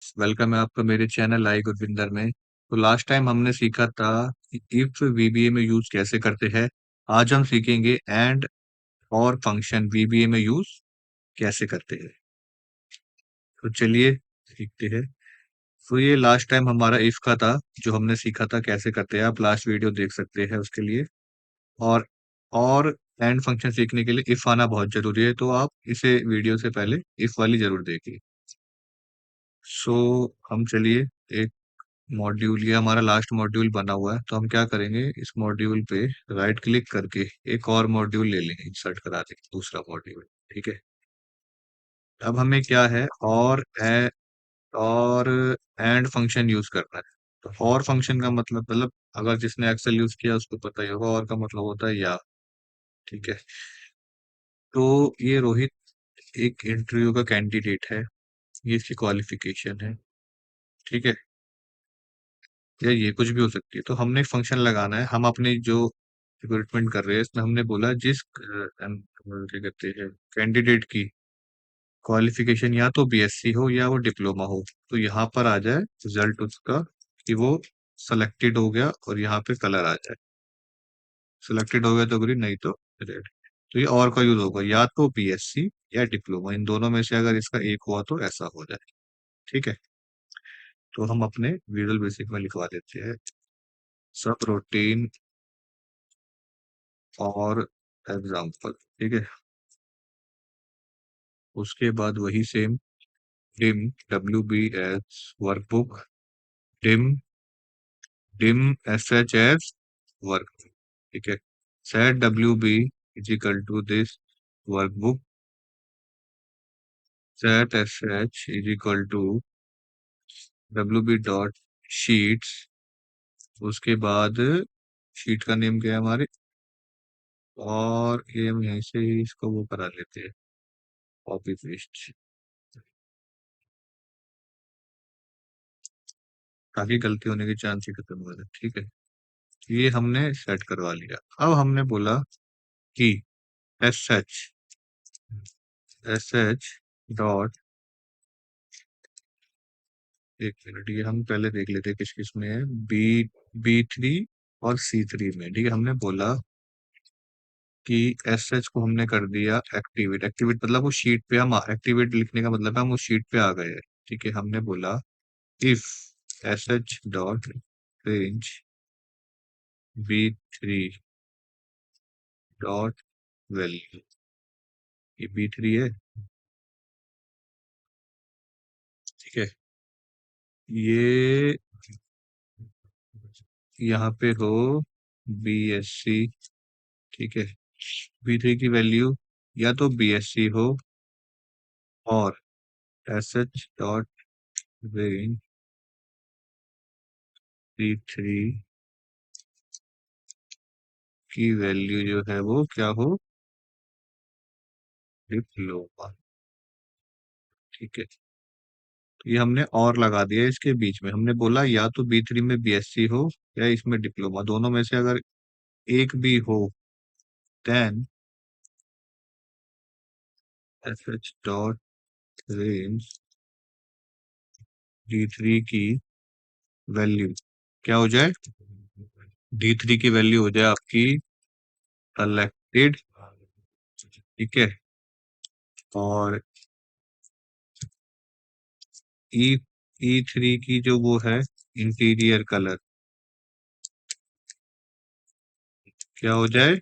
Welcome है आपका मेरे चैनल आई गुरविंदर में। तो लास्ट टाइम हमने सीखा था कि इफ वीबीए में यूज कैसे करते हैं। आज हम सीखेंगे एंड और फंक्शन वीबीए में यूज कैसे करते हैं। तो चलिए सीखते हैं। तो ये लास्ट टाइम हमारा इफ का था, जो हमने सीखा था कैसे करते हैं। आप लास्ट वीडियो देख सकते हैं उसके लिए। और और एंड फंक्शन सीखने के लिए इफ आना बहुत जरूरी है, तो आप इसे वीडियो से पहले इफ वाली जरूर देखिए। सो हम चलिए एक मॉड्यूल, ये हमारा लास्ट मॉड्यूल बना हुआ है, तो हम क्या करेंगे, इस मॉड्यूल पे राइट क्लिक करके एक और मॉड्यूल ले लेंगे, इंसर्ट करा देंगे दूसरा मॉड्यूल। ठीक है। अब हमें क्या है, और एंड फंक्शन यूज करना है। तो और फंक्शन का मतलब अगर जिसने एक्सेल यूज किया उसको पता ही होगा, और का मतलब होता है या। ठीक है। तो ये रोहित एक इंटरव्यू का कैंडिडेट है, ये इसकी क्वालिफिकेशन है। ठीक है। या ये कुछ भी हो सकती है। तो हमने एक फंक्शन लगाना है, हम अपनी जो रिक्रूटमेंट कर रहे हैं इसमें हमने बोला जिस क्या कहते हैं कैंडिडेट की क्वालिफिकेशन या तो बीएससी हो या वो डिप्लोमा हो, तो यहाँ पर आ जाए रिजल्ट उसका कि वो सेलेक्टेड हो गया, और यहाँ पे कलर आ जाए। सिलेक्टेड हो गया तो ग्रीन, नहीं तो रेड। तो ये और का यूज होगा, या तो बीएससी या डिप्लोमा, इन दोनों में से अगर इसका एक हुआ तो ऐसा हो जाए। ठीक है। तो हम अपने विजुअल बेसिक में लिखवा देते हैं सब रूटीन और एग्जाम्पल। ठीक है। उसके बाद वही same, dim W B S workbook, dim dim S H S work. ठीक है। Set W B is equal to this workbook, set S H is equal to W B dot sheets. उसके बाद sheet का name क्या है हमारे, और ये हम यहीं से ही इसको वो करा लेते हैं, कॉपी पेस्ट, ताकि गलती होने के चांस ही खत्म हो जाए। ठीक है। ये हमने सेट करवा लिया। अब हमने बोला कि एस एच डॉट, एक मिनट, ये हम पहले देख लेते हैं किस किस में है। बी बी थ्री और सी थ्री में। ठीक है। हमने बोला कि एस एच को हमने कर दिया एक्टिवेट। एक्टिवेट मतलब वो शीट पे हम, एक्टिवेट लिखने का मतलब है हम उस शीट पे आ गए हैं। ठीक है। हमने बोला if S H dot range B three dot value, ये बी थ्री है। ठीक है। ये यहाँ पे हो बी एस सी। ठीक है। बी थ्री की वैल्यू या तो बी एस सी हो, और S H dot range B three की वैल्यू जो है वो क्या हो, डिप्लोमा। ठीक है। तो ये हमने और लगा दिया इसके बीच में। हमने बोला या तो बी थ्री में बीएससी हो या इसमें डिप्लोमा, दोनों में से अगर एक भी हो, then S H dot range D three की वैल्यू क्या हो जाए, डी थ्री की वैल्यू हो जाए आपकी सेलेक्टेड। ठीक है। और ई ई थ्री की जो वो है इंटीरियर कलर क्या हो जाए,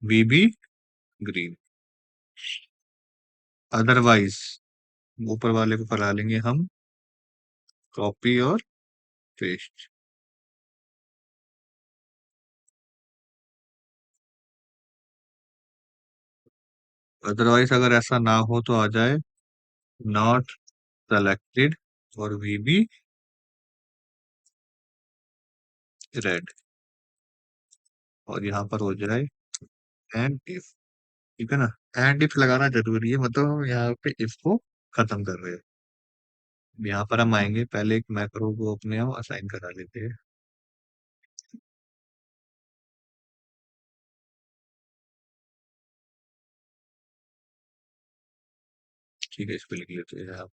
बीबी ग्रीन। अदरवाइज ऊपर वाले को करा लेंगे हम कॉपी और पेस्ट। अदरवाइज अगर ऐसा ना हो तो आ जाए नॉट सेलेक्टेड और वी बी रेड, और यहाँ पर हो जाए एंड इफ। ठीक है ना। एंड इफ लगाना जरूरी है, मतलब हम यहाँ पे इफ को खत्म कर रहे हैं। यहाँ पर हम आएंगे, पहले एक मैक्रो को अपने हम असाइन करा लेते हैं। ठीक है। इस पे लिख लेते हैं आप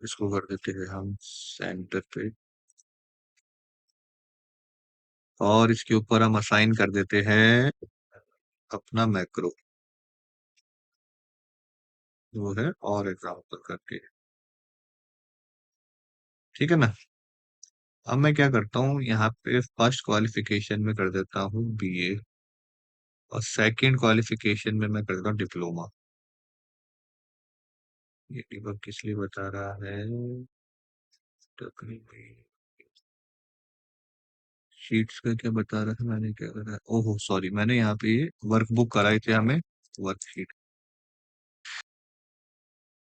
इसको कर देते हैं हम सेंटर पे, और इसके ऊपर हम असाइन कर देते हैं अपना मैक्रो, वो है और एग्जाम्पल करके। ठीक है ना। अब मैं क्या करता हूँ, यहाँ पे फर्स्ट क्वालिफिकेशन में कर देता हूँ बीए, और सेकंड क्वालिफिकेशन में मैं कर देता हूँ डिप्लोमा। ये डिबग किस लिए बता रहा है, तकनीकी शीट्स का क्या बता रहा था, मैंने क्या करा, ओहो सॉरी, मैंने यहाँ पे वर्कबुक कराई थी हमें, वर्कशीट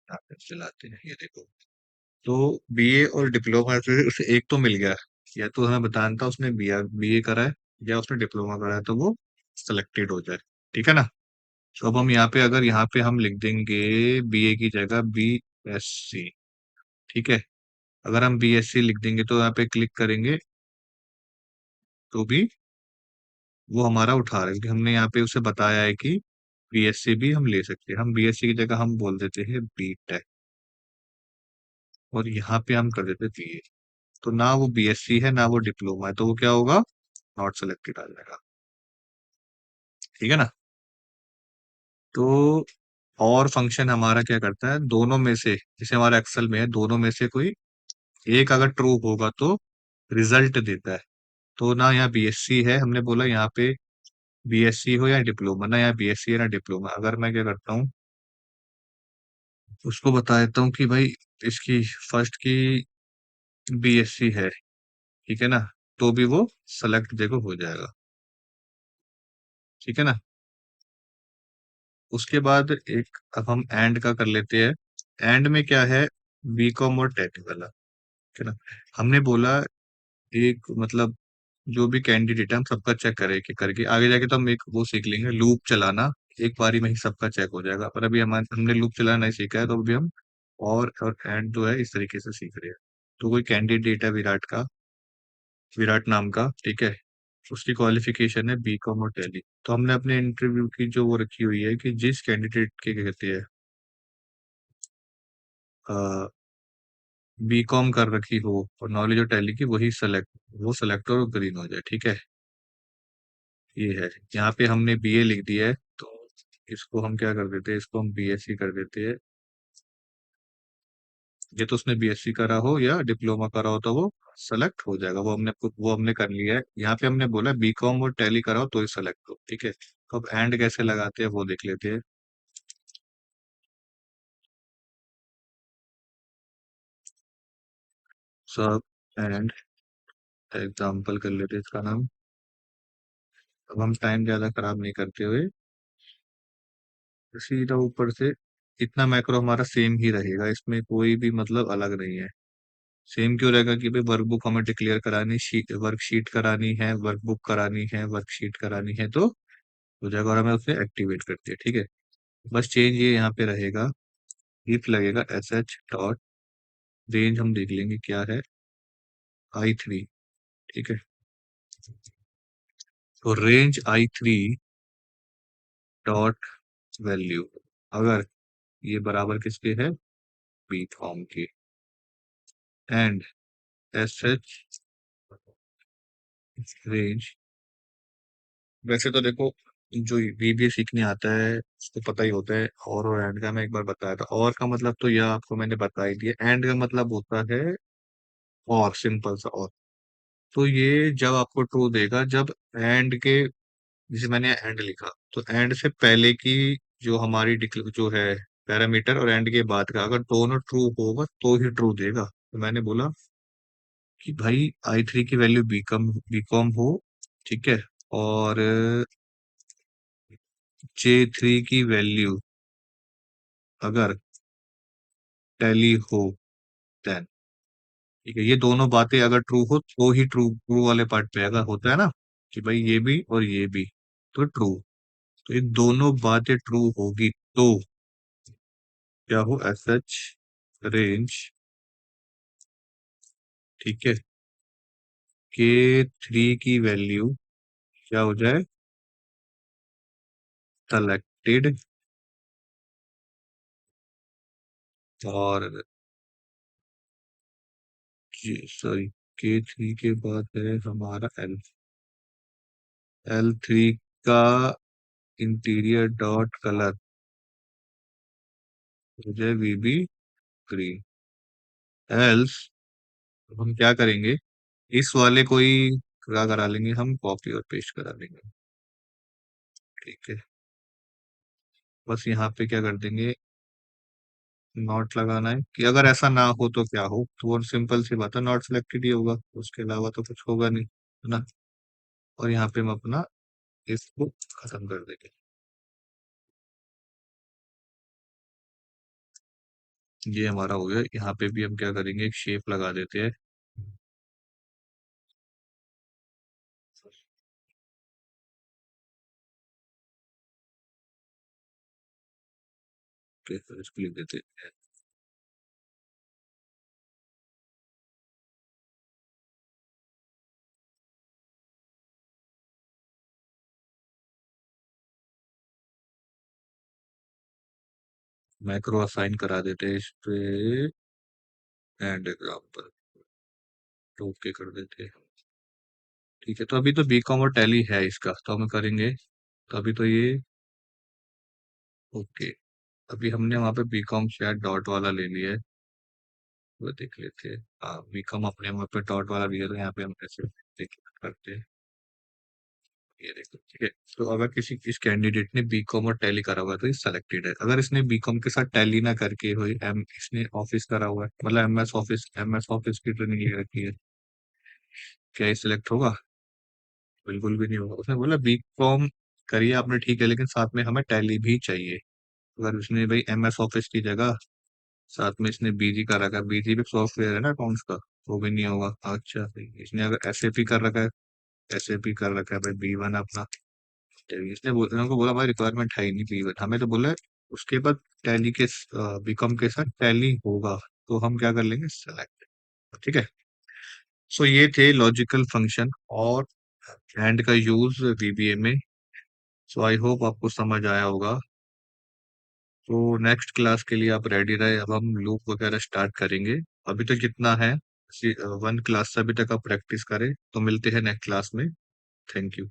यहाँ पे चलाते हैं, ये देखो। तो बीए और डिप्लोमा से उसे एक तो मिल गया, या तो हमें बताना था उसने बीए करा है या उसने डिप्लोमा करा है, तो वो सिलेक्टेड हो जाए। ठीक है ना। तो अब हम यहाँ पे, अगर यहाँ पे हम लिख देंगे बीए की जगह बीएससी, ठीक है, अगर हम बीएससी लिख देंगे तो यहाँ पे क्लिक करेंगे तो भी वो हमारा उठा रहा है, क्योंकि हमने यहाँ पे उसे बताया है कि बीएससी भी हम ले सकते हैं। हम बीएससी की जगह हम बोल देते हैं बीटेक, और यहाँ पे हम कर देते हैं बीए। तो ना वो बीएससी है ना वो डिप्लोमा है, तो वो क्या होगा, नॉट सेलेक्टेड आ जाएगा। ठीक है ना। तो और फंक्शन हमारा क्या करता है, दोनों में से, जैसे हमारा एक्सेल में है, दोनों में से कोई एक अगर ट्रू होगा तो रिजल्ट देता है। तो ना यहाँ बीएससी है, हमने बोला यहाँ पे बीएससी हो या डिप्लोमा, ना यहाँ बीएससी है ना डिप्लोमा। अगर मैं क्या करता हूँ, उसको बता देता हूँ कि भाई इसकी फर्स्ट की बीएससी है, ठीक है ना, तो भी वो सेलेक्ट देखो हो जाएगा। ठीक है ना। उसके बाद एक, अब हम एंड का कर लेते हैं। एंड में क्या है, बीकॉम और टेक वाला। ठीक है ना। हमने बोला एक मतलब जो भी कैंडिडेट है हम सबका चेक करें कि करके, आगे जाके तो हम एक वो सीख लेंगे लूप चलाना, एक बारी में ही सबका चेक हो जाएगा, पर अभी हमने लूप चलाना नहीं सीखा है, तो अभी हम और एंड जो है इस तरीके से सीख रहे हैं। तो कोई कैंडिडेट है विराट का, विराट नाम का, ठीक है, उसकी क्वालिफिकेशन है बीकॉम और टैली। तो हमने अपने इंटरव्यू की जो वो रखी हुई है कि जिस कैंडिडेट के क्या कहते हैं बीकॉम कर रखी हो और नॉलेज और टैली की, वही सेलेक्ट, वो सेलेक्ट और ग्रीन हो जाए। ठीक है। ये है, यहाँ पे हमने बीए लिख दिया है, तो इसको हम क्या कर देते हैं, इसको हम बीएससी कर देते हैं। ये तो उसने बीएससी करा हो या डिप्लोमा करा हो तो वो सेलेक्ट हो जाएगा, वो हमने कर लिया है। यहाँ पे हमने बोला बीकॉम और टैली करा हो तो ही सेलेक्ट हो। ठीक है। तो अब एंड कैसे लगाते हैं वो देख लेते हैं। सब एंड एग्जाम्पल कर लेते हैं इसका नाम। अब हम टाइम ज्यादा खराब नहीं करते हुए सीधा ऊपर से, इतना मैक्रो हमारा सेम ही रहेगा, इसमें कोई भी मतलब अलग नहीं है। सेम क्यों रहेगा कि भाई वर्कबुक हमें डिक्लेयर करानी, वर्कशीट करानी है, वर्कबुक करानी है, वर्कशीट करानी है, तो हो जाएगा, और हमें उसे एक्टिवेट करते हैं। ठीक है। बस चेंज ये यहाँ पे रहेगा, इफ लगेगा एस एच डॉट, रेंज हम देख लेंगे क्या है, I3। ठीक है। तो रेंज I3 डॉट वैल्यू, अगर ये बराबर किसके है, बी फॉर्म के, एंड एस एच रेंज। वैसे तो देखो, जो VBA सीखने आता है उसको पता ही होता है, और एंड का मैं एक बार बताया था, और का मतलब तो यह आपको मैंने बता ही दिया, एंड का मतलब होता है और, सिंपल सा और। तो ये जब आपको ट्रू देगा जब एंड के, जैसे मैंने एंड लिखा, तो एंड से पहले की जो हमारी जो है पैरामीटर, और एंड के बाद का, अगर दोनों ट्रू होगा तो ही ट्रू देगा। तो मैंने बोला कि भाई I3 की वैल्यू बीकॉम हो, ठीक है, और J3 की वैल्यू अगर टैली हो, देन, ठीक है, ये दोनों बातें अगर ट्रू हो तो ही ट्रू, ट्रू वाले पार्ट पे अगर होता है ना कि भाई ये भी और ये भी, तो ट्रू। तो ये दोनों बातें ट्रू होगी तो क्या हो, एस एच रेंज, ठीक है, K3 की वैल्यू क्या हो जाए, सेलेक्टेड, और जी सॉरी, K3 के बाद है हमारा L3 का इंटीरियर डॉट कलर हो जाए VB ग्रीन। एल्स हम क्या करेंगे, इस वाले को ही क्या करा लेंगे, हम कॉपी और पेस्ट करा लेंगे। ठीक है, बस यहाँ पे क्या कर देंगे, नॉट लगाना है कि अगर ऐसा ना हो तो क्या हो, तो वो सिंपल सी बात है, नॉट सिलेक्टेड ही होगा, उसके अलावा तो कुछ होगा नहीं, है ना। और यहाँ पे हम अपना इसको खत्म कर देंगे। ये हमारा हो गया। यहाँ पे भी हम क्या करेंगे, एक शेप लगा देते हैं। ओके, तो इसको लिख देते हैं मैक्रो असाइन करा देते हैं इस पे, एंड एग्जाम्पल तो ओके कर देते हैं। ठीक है, तो अभी तो बीकॉम और टैली है इसका, तो हम करेंगे। तो अभी तो ये ओके। अभी हमने वहाँ पे बीकॉम शायद डॉट वाला ले लिया है, वो देख लेते हैं। हाँ, बीकॉम अपने वहाँ पे डॉट वाला लिया, तो यहाँ पे हम ऐसे देख करते हैं। ये देखो, ठीक है। तो अगर किसी इस कैंडिडेट ने बीकॉम और टैली करा हुआ है तो ये सिलेक्टेड है। अगर इसने बीकॉम के साथ टैली ना करके हुई एम इसने ऑफिस करा हुआ है, मतलब एमएस ऑफिस की ट्रेनिंग ले रखी है, क्या ये सिलेक्ट होगा? बिल्कुल भी नहीं होगा। उसने बोला बीकॉम करिए आपने, ठीक है, लेकिन साथ में हमें टैली भी चाहिए। अगर उसने भाई एमएस ऑफिस की जगह साथ में इसने बीजी कर रखा है, बीजी भी सॉफ्टवेयर है ना अकाउंट्स का, वो भी नहीं होगा। अच्छा, इसने अगर एसएपी कर रखा है, एसएपी कर रखा है भाई B1 अपना, तो इसने उनको बोला भाई रिक्वायरमेंट है ही नहीं B1, हमें तो बोला है उसके बाद टैली के बीकॉम के साथ टैली होगा, तो हम क्या कर लेंगे, सेलेक्ट। ठीक है। सो ये थे लॉजिकल फंक्शन और एंड का यूज VBA में। सो आई होप आपको समझ आया होगा। तो नेक्स्ट क्लास के लिए आप रेडी रहे, अब हम लूप वगैरह स्टार्ट करेंगे। अभी तक जितना है 1 क्लास से अभी तक आप प्रैक्टिस करें, तो मिलते हैं नेक्स्ट क्लास में। Thank you.